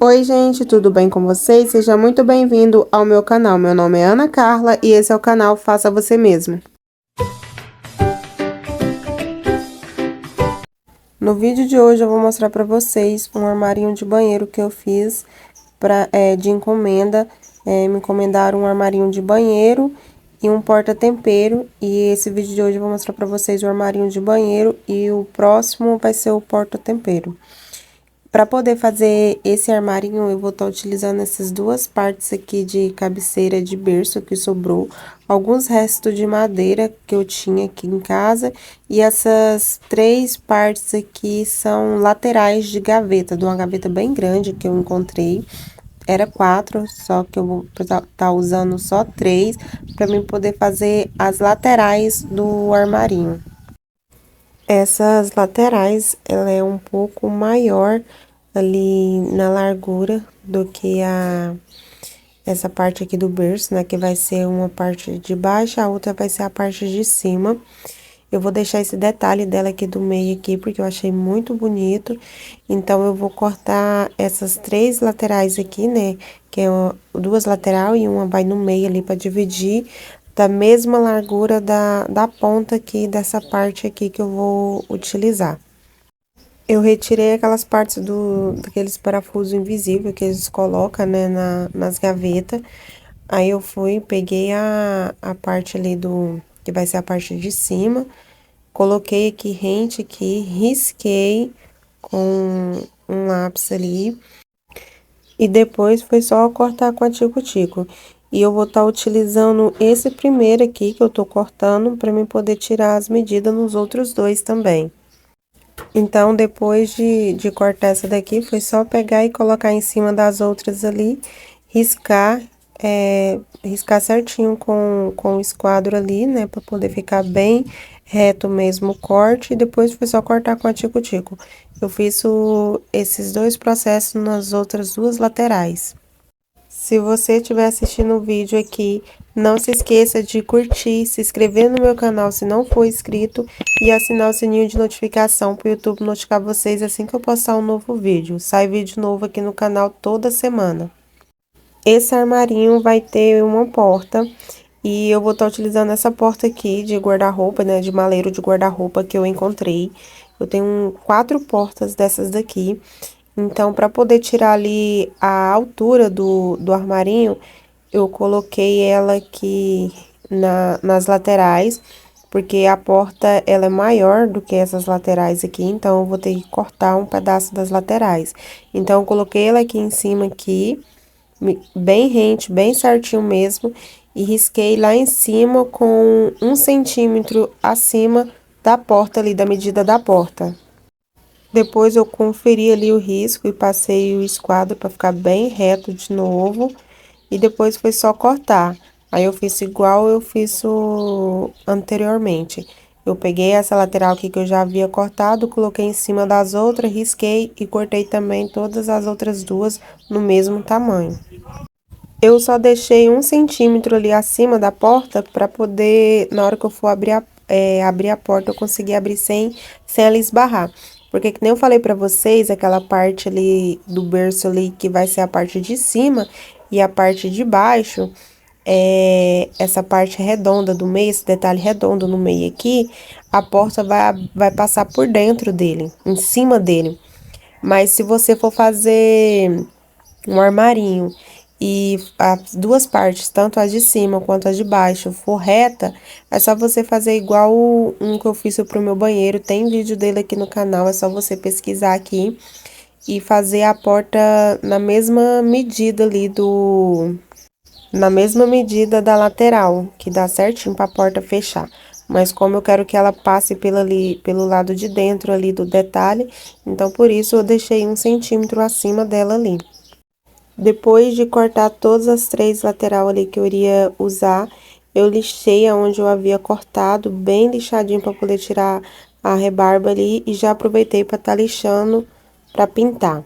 Oi, gente, tudo bem com vocês? Seja muito bem-vindo ao meu canal. Meu nome é Ana Carla e esse é o canal Faça Você Mesmo. No vídeo de hoje eu vou mostrar para vocês um armarinho de banheiro que eu fiz de encomenda. Me encomendaram um armarinho de banheiro e um porta-tempero. E esse vídeo de hoje eu vou mostrar para vocês o armarinho de banheiro e o próximo vai ser o porta-tempero. Para poder fazer esse armarinho, eu vou estar utilizando essas duas partes aqui de cabeceira de berço que sobrou, alguns restos de madeira que eu tinha aqui em casa, e essas três partes aqui são laterais de gaveta, de uma gaveta bem grande que eu encontrei. Era quatro, só que eu vou estar usando só três, para mim poder fazer as laterais do armarinho. Essas laterais, ela é um pouco maior ali na largura do que essa parte aqui do berço, né? Que vai ser uma parte de baixo, a outra vai ser a parte de cima. Eu vou deixar esse detalhe dela aqui do meio aqui, porque eu achei muito bonito. Então, eu vou cortar essas três laterais aqui, né? Que é duas lateral e uma vai no meio ali para dividir da mesma largura da ponta aqui, dessa parte aqui que eu vou utilizar. Eu retirei aquelas partes daqueles parafusos invisíveis que eles colocam, né, nas gavetas. Aí eu fui, peguei a parte ali que vai ser a parte de cima, coloquei aqui rente aqui, risquei com um lápis ali. E depois foi só cortar com a tico-tico. E eu vou estar utilizando esse primeiro aqui que eu tô cortando para mim poder tirar as medidas nos outros dois também. Então, depois de cortar essa daqui, foi só pegar e colocar em cima das outras ali, riscar, riscar certinho com o esquadro ali, né, pra poder ficar bem reto mesmo o corte, e depois foi só cortar com a tico-tico. Eu fiz esses dois processos nas outras duas laterais. Se você estiver assistindo o vídeo aqui, não se esqueça de curtir, se inscrever no meu canal se não for inscrito e assinar o sininho de notificação para o YouTube notificar vocês assim que eu postar um novo vídeo. Sai vídeo novo aqui no canal toda semana. Esse armarinho vai ter uma porta e eu vou estar utilizando essa porta aqui de guarda-roupa, né, de maleiro de guarda-roupa que eu encontrei. Eu tenho 4 portas dessas daqui. Então, para poder tirar ali a altura do armarinho, eu coloquei ela aqui nas laterais, porque a porta, ela é maior do que essas laterais aqui, então eu vou ter que cortar um pedaço das laterais. Então, eu coloquei ela aqui em cima aqui, bem rente, bem certinho mesmo, e risquei lá em cima com 1 centímetro acima da porta ali, da medida da porta. Depois eu conferi ali o risco e passei o esquadro para ficar bem reto de novo. E depois foi só cortar. Aí eu fiz igual eu fiz anteriormente. Eu peguei essa lateral aqui que eu já havia cortado, coloquei em cima das outras, risquei e cortei também todas as outras duas no mesmo tamanho. Eu só deixei 1 centímetro ali acima da porta para poder, na hora que eu for abrir a porta, eu conseguir abrir sem ela esbarrar. Porque, que nem eu falei pra vocês, aquela parte ali do berço ali, que vai ser a parte de cima e a parte de baixo, essa parte redonda do meio, esse detalhe redondo no meio aqui, a porta vai passar por dentro dele, em cima dele. Mas se você for fazer um armarinho e as duas partes, tanto a de cima quanto a de baixo, for reta, é só você fazer igual um que eu fiz pro meu banheiro. Tem vídeo dele aqui no canal, é só você pesquisar aqui e fazer a porta na mesma medida ali na mesma medida da lateral, que dá certinho pra porta fechar. Mas como eu quero que ela passe pelo lado de dentro ali do detalhe, então por isso eu deixei 1 centímetro acima dela ali. Depois de cortar todas as três lateral ali que eu iria usar, eu lixei aonde eu havia cortado, bem lixadinho para poder tirar a rebarba ali e já aproveitei para estar lixando para pintar.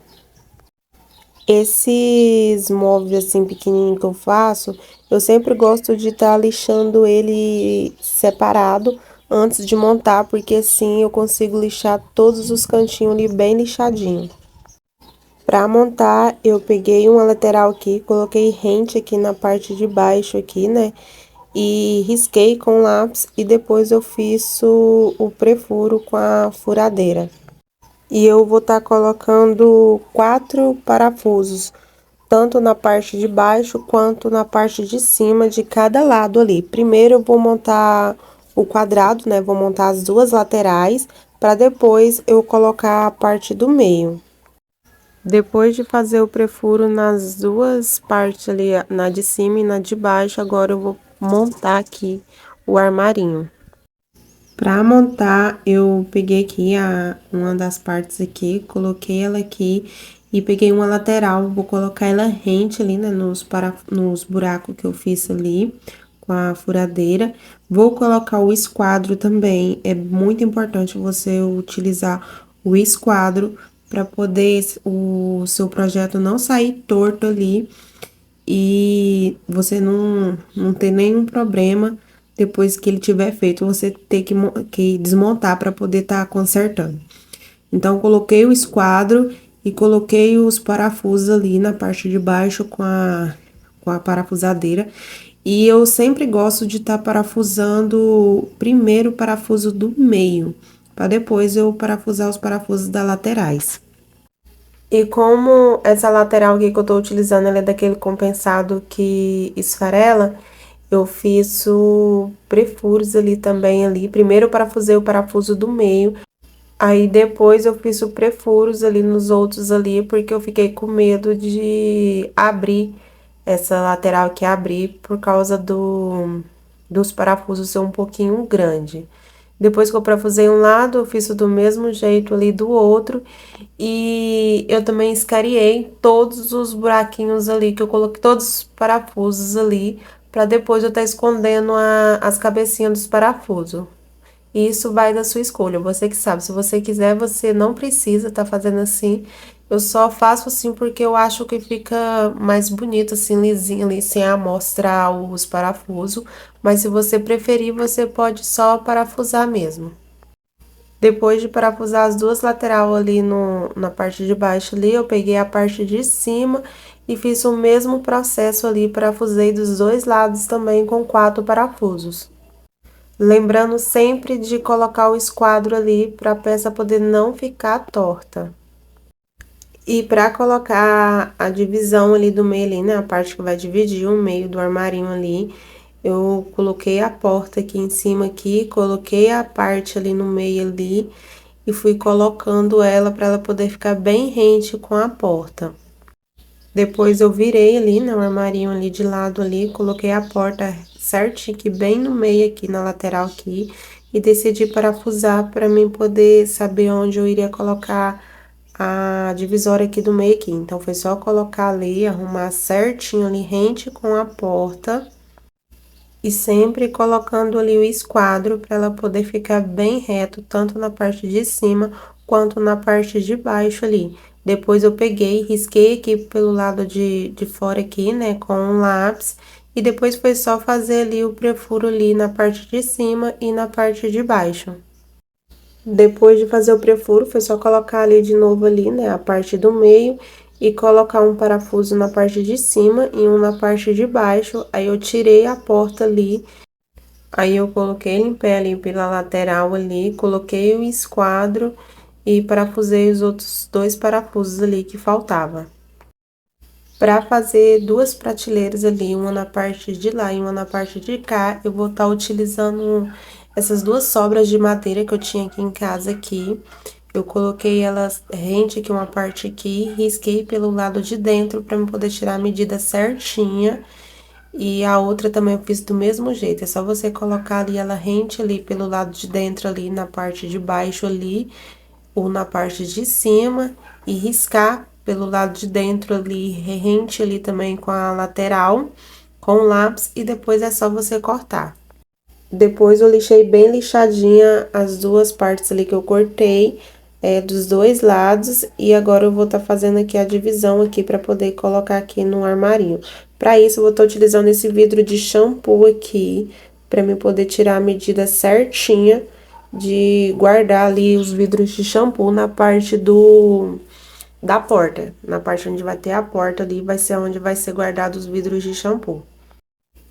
Esses móveis assim pequenininhos que eu faço, eu sempre gosto de estar lixando ele separado antes de montar, porque assim eu consigo lixar todos os cantinhos ali bem lixadinho. Para montar, eu peguei uma lateral aqui, coloquei rente aqui na parte de baixo aqui, né? E risquei com lápis e depois eu fiz o prefuro com a furadeira. E eu vou estar colocando 4 parafusos, tanto na parte de baixo quanto na parte de cima de cada lado ali. Primeiro eu vou montar o quadrado, né? Vou montar as duas laterais, para depois eu colocar a parte do meio. Depois de fazer o prefuro nas duas partes ali, na de cima e na de baixo, agora eu vou montar aqui o armarinho. Para montar, eu peguei aqui uma das partes aqui, coloquei ela aqui e peguei uma lateral, vou colocar ela rente ali, né, nos buracos que eu fiz ali com a furadeira. Vou colocar o esquadro também, é muito importante você utilizar o esquadro para poder o seu projeto não sair torto ali e você não ter nenhum problema depois que ele tiver feito, você ter que desmontar para poder estar consertando. Então, coloquei o esquadro e coloquei os parafusos ali na parte de baixo com a parafusadeira. E eu sempre gosto de estar parafusando primeiro o parafuso do meio, para depois eu parafusar os parafusos das laterais. E como essa lateral aqui que eu tô utilizando, ela é daquele compensado que esfarela, eu fiz o prefuros ali também ali. Primeiro eu parafusei o parafuso do meio, aí depois eu fiz o prefuros ali nos outros ali, porque eu fiquei com medo de abrir essa lateral aqui, abrir por causa dos parafusos ser um pouquinho grande. Depois que eu parafusei um lado, eu fiz do mesmo jeito ali do outro. E eu também escariei todos os buraquinhos ali, que eu coloquei todos os parafusos ali, para depois eu estar escondendo as cabecinhas dos parafusos. E isso vai da sua escolha, você que sabe. Se você quiser, você não precisa estar fazendo assim. Eu só faço assim porque eu acho que fica mais bonito, assim, lisinho ali, sem amostrar os parafusos. Mas se você preferir, você pode só parafusar mesmo. Depois de parafusar as duas lateral ali na parte de baixo ali, eu peguei a parte de cima e fiz o mesmo processo ali, parafusei dos dois lados também com 4 parafusos. Lembrando sempre de colocar o esquadro ali para a peça poder não ficar torta. E para colocar a divisão ali do meio ali, né, a parte que vai dividir o meio do armarinho ali, eu coloquei a porta aqui em cima aqui, coloquei a parte ali no meio ali e fui colocando ela para ela poder ficar bem rente com a porta. Depois eu virei ali, né, o armarinho ali de lado ali, coloquei a porta certinho aqui, bem no meio aqui, na lateral aqui, e decidi parafusar para mim poder saber onde eu iria colocar a divisória aqui do meio aqui. Então, foi só colocar ali, arrumar certinho ali, rente com a porta. E sempre colocando ali o esquadro para ela poder ficar bem reto, tanto na parte de cima quanto na parte de baixo ali. Depois eu peguei, risquei aqui pelo lado de fora aqui, né, com um lápis. E depois foi só fazer ali o prefuro ali na parte de cima e na parte de baixo. Depois de fazer o prefuro, foi só colocar ali de novo ali, né, a parte do meio e colocar um parafuso na parte de cima e um na parte de baixo. Aí eu tirei a porta ali, aí eu coloquei ele em pé ali pela lateral ali, coloquei o esquadro e parafusei os outros 2 parafusos ali que faltava. Para fazer 2 prateleiras ali, uma na parte de lá e uma na parte de cá, eu vou estar utilizando essas 2 sobras de madeira que eu tinha aqui em casa aqui. Eu coloquei elas rente aqui, uma parte aqui, risquei pelo lado de dentro para eu poder tirar a medida certinha. E a outra também eu fiz do mesmo jeito, é só você colocar ali ela rente ali pelo lado de dentro ali, na parte de baixo ali, ou na parte de cima, e riscar pelo lado de dentro ali, rente ali também com a lateral, com o lápis, e depois é só você cortar. Depois eu lixei bem lixadinha as 2 partes ali que eu cortei, dos 2 lados, e agora eu vou estar fazendo aqui a divisão aqui para poder colocar aqui no armarinho. Para isso, eu vou estar utilizando esse vidro de shampoo aqui, para mim poder tirar a medida certinha de guardar ali os vidros de shampoo na parte da porta. Na parte onde vai ter a porta ali, vai ser onde vai ser guardado os vidros de shampoo.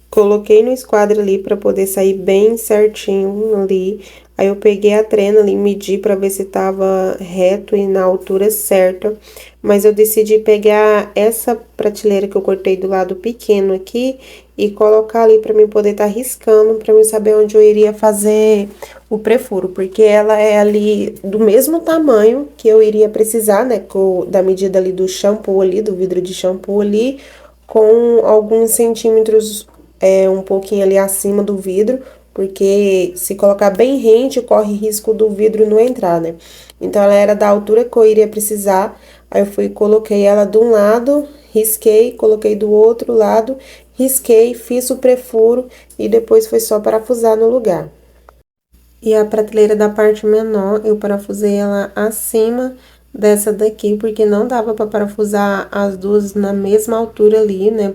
Coloquei no esquadro ali para poder sair bem certinho ali. Aí eu peguei a trena ali, medi para ver se tava reto e na altura certa. Mas eu decidi pegar essa prateleira que eu cortei do lado pequeno aqui e colocar ali para mim poder estar riscando, para mim saber onde eu iria fazer o prefuro, porque ela é ali do mesmo tamanho que eu iria precisar, né, da medida ali do shampoo ali, do vidro de shampoo ali, com alguns centímetros um pouquinho ali acima do vidro, porque se colocar bem rente, corre risco do vidro não entrar, né? Então, ela era da altura que eu iria precisar, aí eu fui e coloquei ela de um lado, risquei, coloquei do outro lado, risquei, fiz o prefuro e depois foi só parafusar no lugar. E a prateleira da parte menor, eu parafusei ela acima dessa daqui, porque não dava para parafusar as duas na mesma altura ali, né?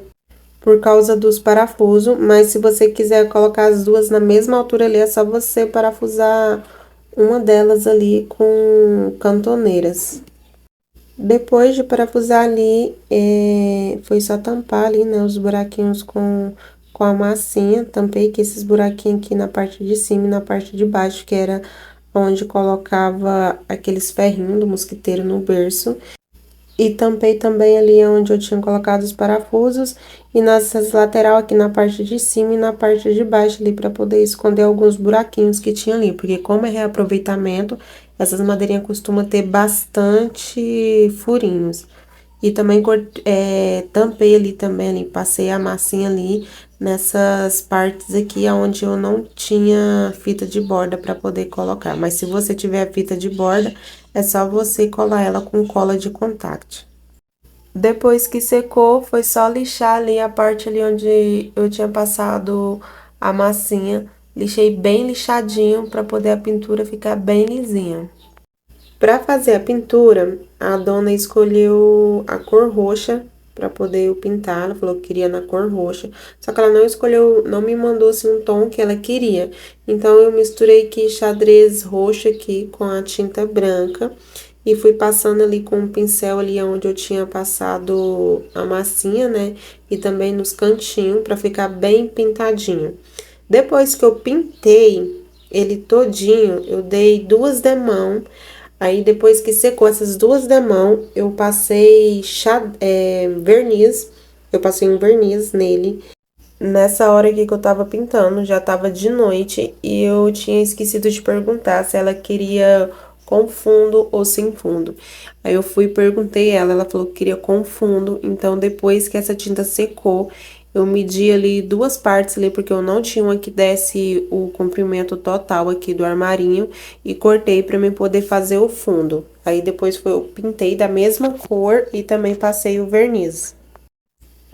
Por causa dos parafusos, mas se você quiser colocar as duas na mesma altura ali, é só você parafusar uma delas ali com cantoneiras. Depois de parafusar ali, foi só tampar ali, né, os buraquinhos com a massinha. Tampei que esses buraquinhos aqui na parte de cima e na parte de baixo, que era onde colocava aqueles ferrinhos do mosquiteiro no berço. E tampei também ali onde eu tinha colocado os parafusos e nessas lateral aqui na parte de cima e na parte de baixo ali para poder esconder alguns buraquinhos que tinha ali, porque como é reaproveitamento, essas madeirinhas costumam ter bastante furinhos. E também tampei ali também, ali, passei a massinha ali nessas partes aqui onde eu não tinha fita de borda para poder colocar. Mas se você tiver fita de borda, é só você colar ela com cola de contact. Depois que secou, foi só lixar ali a parte ali onde eu tinha passado a massinha. Lixei bem lixadinho para poder a pintura ficar bem lisinha. Para fazer a pintura, a dona escolheu a cor roxa para poder eu pintar. Ela falou que queria na cor roxa, só que ela não escolheu, não me mandou assim um tom que ela queria. Então eu misturei aqui xadrez roxo aqui com a tinta branca e fui passando ali com um pincel ali onde eu tinha passado a massinha, né? E também nos cantinhos para ficar bem pintadinho. Depois que eu pintei ele todinho, eu dei duas demãos. Aí, depois que secou essas duas demãos, eu passei verniz. Eu passei um verniz nele. Nessa hora aqui que eu tava pintando, já tava de noite e eu tinha esquecido de perguntar se ela queria com fundo ou sem fundo. Aí eu fui e perguntei ela falou que queria com fundo. Então, depois que essa tinta secou, eu medi ali duas partes ali, porque eu não tinha uma que desse o comprimento total aqui do armarinho e cortei para mim poder fazer o fundo. Aí depois eu pintei da mesma cor e também passei o verniz.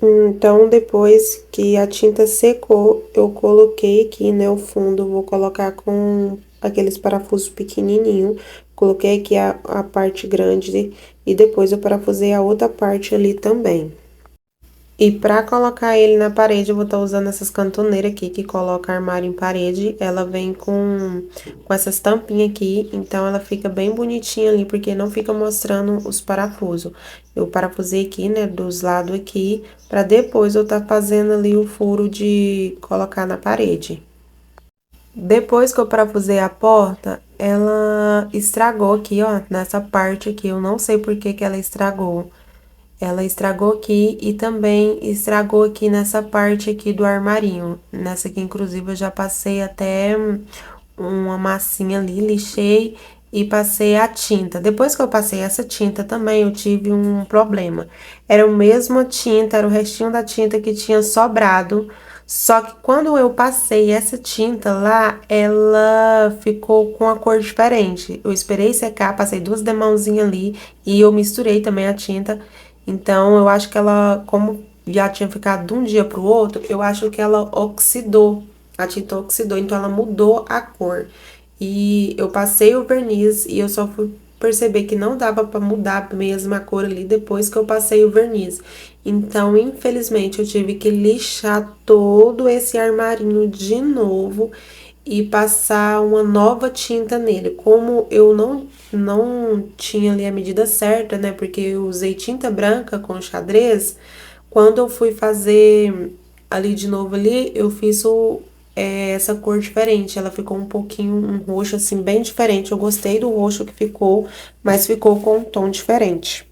Então, depois que a tinta secou, eu coloquei aqui, né, o fundo, vou colocar com aqueles parafusos pequenininho. Coloquei aqui a parte grande e depois eu parafusei a outra parte ali também. E para colocar ele na parede, eu vou estar usando essas cantoneiras aqui, que coloca armário em parede. Ela vem com essas tampinhas aqui, então ela fica bem bonitinha ali, porque não fica mostrando os parafusos. Eu parafusei aqui, né, dos lados aqui, para depois eu estar fazendo ali o furo de colocar na parede. Depois que eu parafusei a porta, ela estragou aqui, ó, nessa parte aqui. Eu não sei por que que ela estragou. Ela estragou aqui e também estragou aqui nessa parte aqui do armarinho. Nessa aqui, inclusive, eu já passei até uma massinha ali, lixei e passei a tinta. Depois que eu passei essa tinta também, eu tive um problema. Era a mesma tinta, era o restinho da tinta que tinha sobrado. Só que quando eu passei essa tinta lá, ela ficou com a cor diferente. Eu esperei secar, passei duas demãozinhas ali e eu misturei também a tinta. Então, eu acho que ela, como já tinha ficado de um dia pro outro, eu acho que ela oxidou, a tinta oxidou, então ela mudou a cor. E eu passei o verniz e eu só fui perceber que não dava para mudar mesmo a cor ali depois que eu passei o verniz. Então, infelizmente, eu tive que lixar todo esse armarinho de novo e passar uma nova tinta nele. Como eu não tinha ali a medida certa, né? Porque eu usei tinta branca com xadrez. Quando eu fui fazer ali de novo ali, eu fiz essa cor diferente. Ela ficou um pouquinho, um roxo assim, bem diferente. Eu gostei do roxo que ficou, mas ficou com um tom diferente.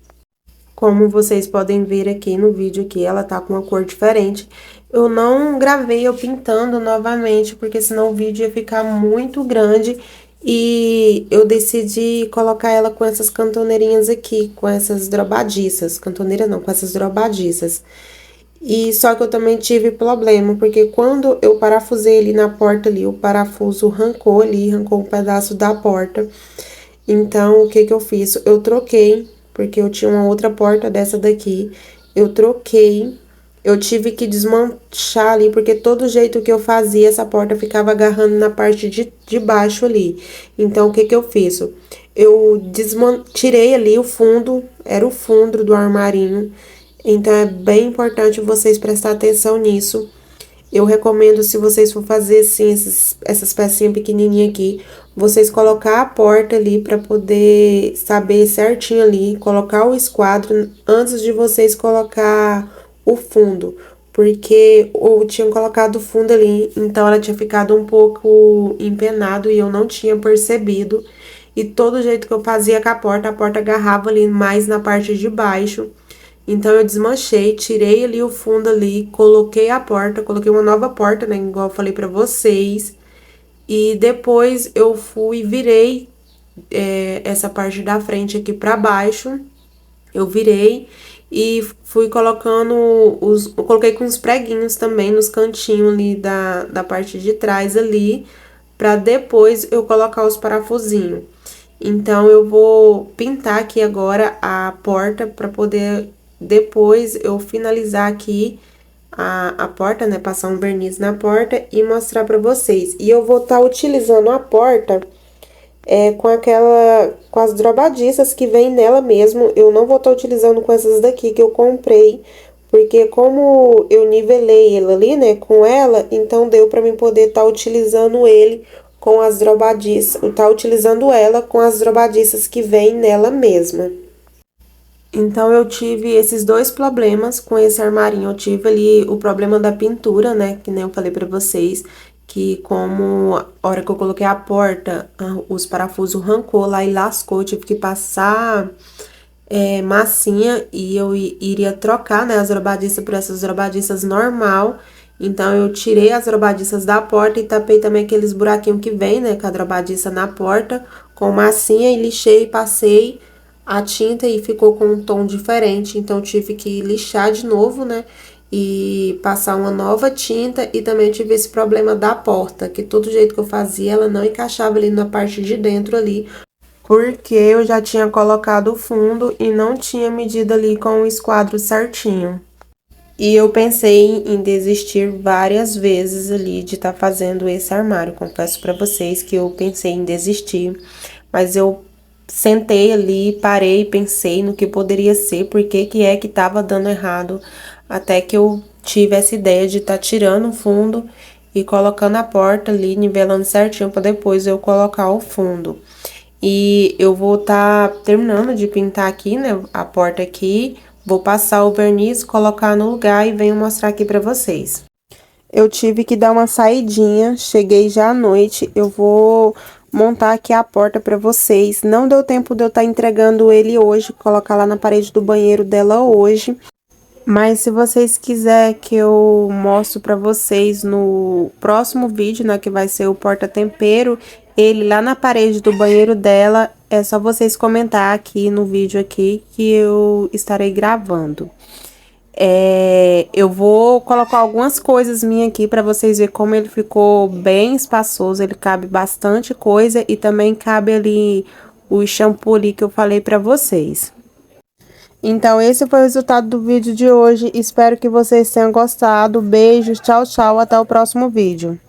Como vocês podem ver aqui no vídeo aqui, ela tá com uma cor diferente. Eu não gravei eu pintando novamente, porque senão o vídeo ia ficar muito grande. E eu decidi colocar ela com essas cantoneirinhas aqui, com essas drobadiças. Cantoneira não, com essas drobadiças. E só que eu também tive problema, porque quando eu parafusei ali na porta ali, o parafuso arrancou um pedaço da porta. Então, o que que eu fiz? Eu troquei, porque eu tinha uma outra porta dessa daqui. Eu troquei, eu tive que desmanchar ali, porque todo jeito que eu fazia, essa porta ficava agarrando na parte de baixo ali. Então, o que que eu fiz? Eu tirei ali o fundo, era o fundo do armarinho. Então, é bem importante vocês prestar atenção nisso. Eu recomendo, se vocês for fazer, assim, essas pecinhas pequenininhas aqui, vocês colocar a porta ali para poder saber certinho ali, colocar o esquadro antes de vocês colocar o fundo. Porque eu tinha colocado o fundo ali, então ela tinha ficado um pouco empenado e eu não tinha percebido. E todo jeito que eu fazia com a porta agarrava ali mais na parte de baixo. Então, eu desmanchei, tirei ali o fundo ali, coloquei a porta, coloquei uma nova porta, né, igual eu falei pra vocês. E depois eu fui e virei essa parte da frente aqui pra baixo. Eu virei e fui colocando eu coloquei com os preguinhos também nos cantinhos ali da parte de trás ali, pra depois eu colocar os parafusinhos. Então, eu vou pintar aqui agora a porta para poder depois eu finalizar aqui a porta, né? Passar um verniz na porta e mostrar para vocês. E eu vou estar utilizando a porta com as drobadiças que vem nela mesmo. Eu não vou estar utilizando com essas daqui que eu comprei, porque como eu nivelei ele ali, né, com ela, então deu para mim poder estar utilizando ele com as drobadiças, tá utilizando ela com as drobadiças que vem nela mesma. Então, eu tive esses dois problemas com esse armarinho. Eu tive ali o problema da pintura, né? Que nem eu falei pra vocês, que como a hora que eu coloquei a porta, os parafusos arrancou lá e lascou. Eu tive que passar massinha e eu iria trocar, né, as drobadiças por essas drobadiças normal. Então, eu tirei as drobadiças da porta e tapei também aqueles buraquinhos que vem, né, com a drobadiça na porta, com massinha e lixei, passei a tinta e ficou com um tom diferente. Então, eu tive que lixar de novo, né, e passar uma nova tinta. E também eu tive esse problema da porta, que todo jeito que eu fazia, ela não encaixava ali na parte de dentro ali, porque eu já tinha colocado o fundo e não tinha medido ali com o esquadro certinho. E eu pensei em desistir várias vezes ali de estar fazendo esse armário. Confesso para vocês que eu pensei em desistir, mas eu sentei ali, parei, pensei no que poderia ser, porque que é que estava dando errado, até que eu tive essa ideia de estar tirando o fundo e colocando a porta ali, nivelando certinho para depois eu colocar o fundo. E eu vou estar terminando de pintar aqui, né, a porta aqui. Vou passar o verniz, colocar no lugar e venho mostrar aqui pra vocês. Eu tive que dar uma saidinha, cheguei já à noite. Eu vou montar aqui a porta pra vocês. Não deu tempo de eu estar entregando ele hoje, colocar lá na parede do banheiro dela hoje. Mas se vocês quiserem que eu mostre pra vocês no próximo vídeo, né, que vai ser o porta-tempero, ele lá na parede do banheiro dela, é só vocês comentar aqui no vídeo aqui que eu estarei gravando. Eu vou colocar algumas coisas minhas aqui pra vocês verem como ele ficou bem espaçoso, ele cabe bastante coisa e também cabe ali o shampoo ali que eu falei pra vocês. Então, esse foi o resultado do vídeo de hoje. Espero que vocês tenham gostado. Beijos, tchau, tchau. Até o próximo vídeo.